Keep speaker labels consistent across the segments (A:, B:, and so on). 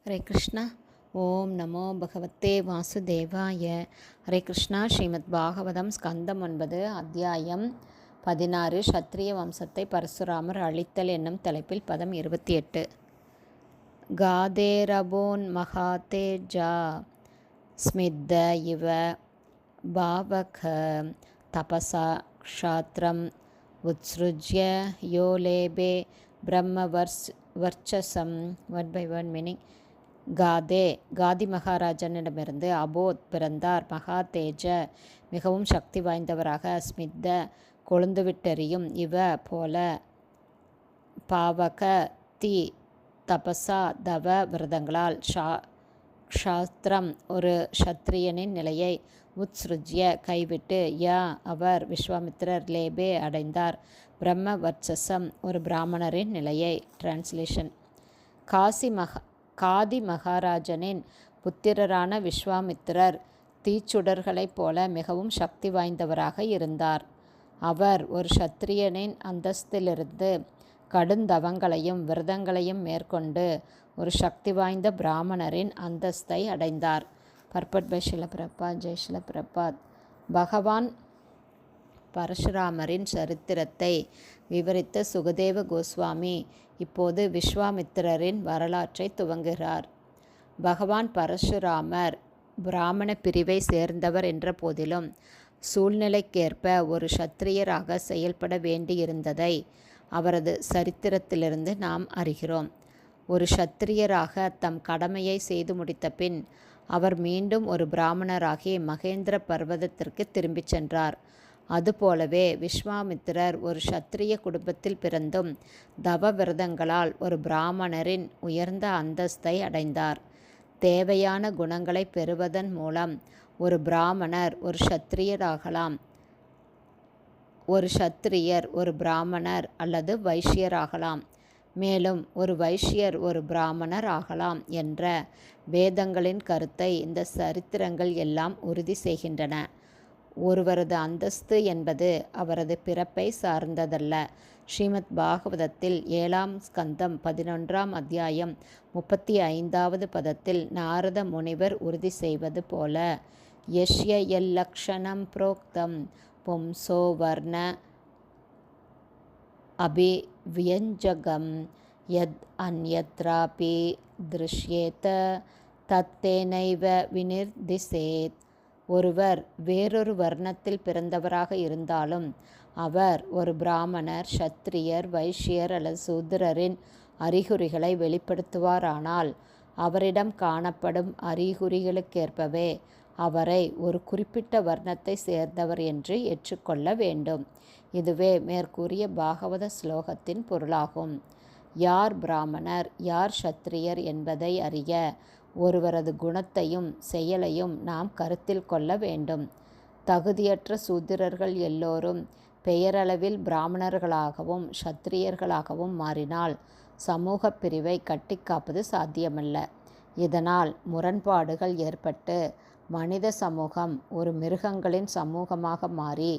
A: ஹரே கிருஷ்ணா. ஓம் நமோ பகவத்தே வாசுதேவாய. ஹரே கிருஷ்ணா. ஸ்ரீமத் பாகவதம் ஸ்கந்தம் 9 அத்தியாயம் 16 சத்திரிய வம்சத்தை பரசுராமர் அழித்தல் என்னும் தலைப்பில் பதம் 28. காதேரபோன் மகாதேஜா ஸ்மித்த இவ பாவக தபசா க்ஷாத்ரம் உத்ஸ்ருஜ்ய யோலேபே பிரம்மவர்ச்சசம். Word by word meaning. Gadhi மகாராஜனிடமிருந்து அபோத் பிறந்தார். மகா தேஜ மிகவும் சக்தி வாய்ந்தவராக, ஸ்மித்த கொழுந்துவிட்டெறியும், இவ போல, பாவக தி தபசா தவ விரதங்களால், க்ஷாத்திரம் ஒரு க்ஷத்ரியனின் நிலையை, உத்ஸ்ருஜ்ய கைவிட்டு, யா அவர் விஸ்வாமித்திரர், லேபே அடைந்தார், பிரம்ம வர்ச்சசம் ஒரு பிராமணரின் நிலையை. டிரான்ஸ்லேஷன். காதி மகாராஜனின் புத்திரரான விஸ்வாமித்திரர் தீச்சுடர்களைப் போல மிகவும் சக்தி வாய்ந்தவராக இருந்தார். அவர் ஒரு சத்திரியனின் அந்தஸ்திலிருந்து கடுந்தவங்களையும் விரதங்களையும் மேற்கொண்டு ஒரு சக்தி வாய்ந்த பிராமணரின் அந்தஸ்தை அடைந்தார். Purport by Srila Prabhupada. ஜெய் ஸ்ரீல பிரபாத். பகவான் பரசுராமரின் சரித்திரத்தை விவரித்த சுகதேவ கோஸ்வாமி இப்போது விஸ்வாமித்திரரின் வரலாற்றை துவங்குகிறார். பகவான் பரசுராமர் பிராமண பிரிவை சேர்ந்தவர் என்ற போதிலும் சூழ்நிலைக்கேற்ப ஒரு சத்திரியராக செயல்பட வேண்டியிருந்ததை அவரது சரித்திரத்திலிருந்து நாம் அறிகிறோம். ஒரு சத்திரியராக தம் கடமையை செய்து முடித்த பின் அவர் மீண்டும் ஒரு பிராமணராகி மகேந்திர பர்வதத்திற்கு திரும்பிச் சென்றார். அதுபோலவே விஸ்வாமித்திரர் ஒரு சத்திரிய குடும்பத்தில் பிறந்தும் தவ விரதங்களால் ஒரு பிராமணரின் உயர்ந்த அந்தஸ்தை அடைந்தார். தேவையான குணங்களை பெறுவதன் மூலம் ஒரு பிராமணர் ஒரு சத்திரியராகலாம். ஒரு சத்திரியர் ஒரு பிராமணர் அல்லது வைஷ்யராகலாம். மேலும் ஒரு வைஷ்யர் ஒரு பிராமணர் ஆகலாம் என்ற வேதங்களின் கருத்தை இந்த சரித்திரங்கள் எல்லாம் உறுதி செய்கின்றன. ஒருவரது அந்தஸ்து என்பது அவரது பிறப்பை சார்ந்ததல்ல. ஸ்ரீமத் பாகவதத்தில் 7ஆம் ஸ்கந்தம் 11ஆம் அத்தியாயம் 35வது பதத்தில் நாரத முனிவர் உறுதி செய்வது போல, யஷ்ய யல்லக்ஷணம் புரோக்தம் பும்சோ வர்ண அபிவ்யஞ்சகம் யத் அன்யத்ராபி திருஷ்யேத தத்தேனைவ விநிர்திசேத். ஒருவர் வேறொரு வர்ணத்தில் பிறந்தவராக இருந்தாலும் அவர் ஒரு பிராமணர், சத்திரியர், வைஷ்யர் அல்லது சூத்திரரின் அறிகுறிகளை வெளிப்படுத்துவாரானால் அவரிடம் காணப்படும் அறிகுறிகளுக்கேற்பவே அவரை ஒரு குறிப்பிட்ட வர்ணத்தை சேர்ந்தவர் என்று ஏற்றுக்கொள்ள வேண்டும். இதுவே மேற்கூறிய பாகவத ஸ்லோகத்தின் பொருளாகும். யார் பிராமணர், யார் சத்திரியர் என்பதை அறிய ஒருவரது குணத்தையும் செயலையும் நாம் கருத்தில் கொள்ள வேண்டும். தகுதியற்ற சூத்திரர்கள் எல்லோரும் பெயரளவில் பிராமணர்களாகவும் சத்திரியர்களாகவும் மாறினால் சமூக பிரிவை கட்டிக்காப்பது சாத்தியமல்ல. இதனால் முரண்பாடுகள் ஏற்பட்டு மனித சமூகம் ஒரு மிருகங்களின் சமூகமாக மாறி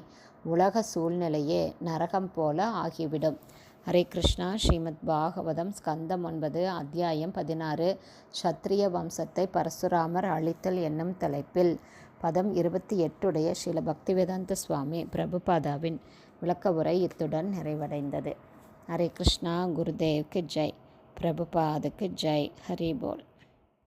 A: உலக சூழ்நிலையே நரகம் போல ஆகிவிடும். ஹரே கிருஷ்ணா. ஸ்ரீமத் பாகவதம் ஸ்கந்தம் 9 அத்தியாயம் 16 சத்திரிய வம்சத்தை பரசுராமர் அழித்தல் என்னும் தலைப்பில் பதம் 28 ஸ்ரீல பக்திவேதாந்த சுவாமி பிரபுபாதாவின் விளக்க உரை இத்துடன் நிறைவடைந்தது. ஹரே கிருஷ்ணா. குருதேவ்க்கு ஜெய். பிரபுபாதுக்கு ஜெய். ஹரி போல்.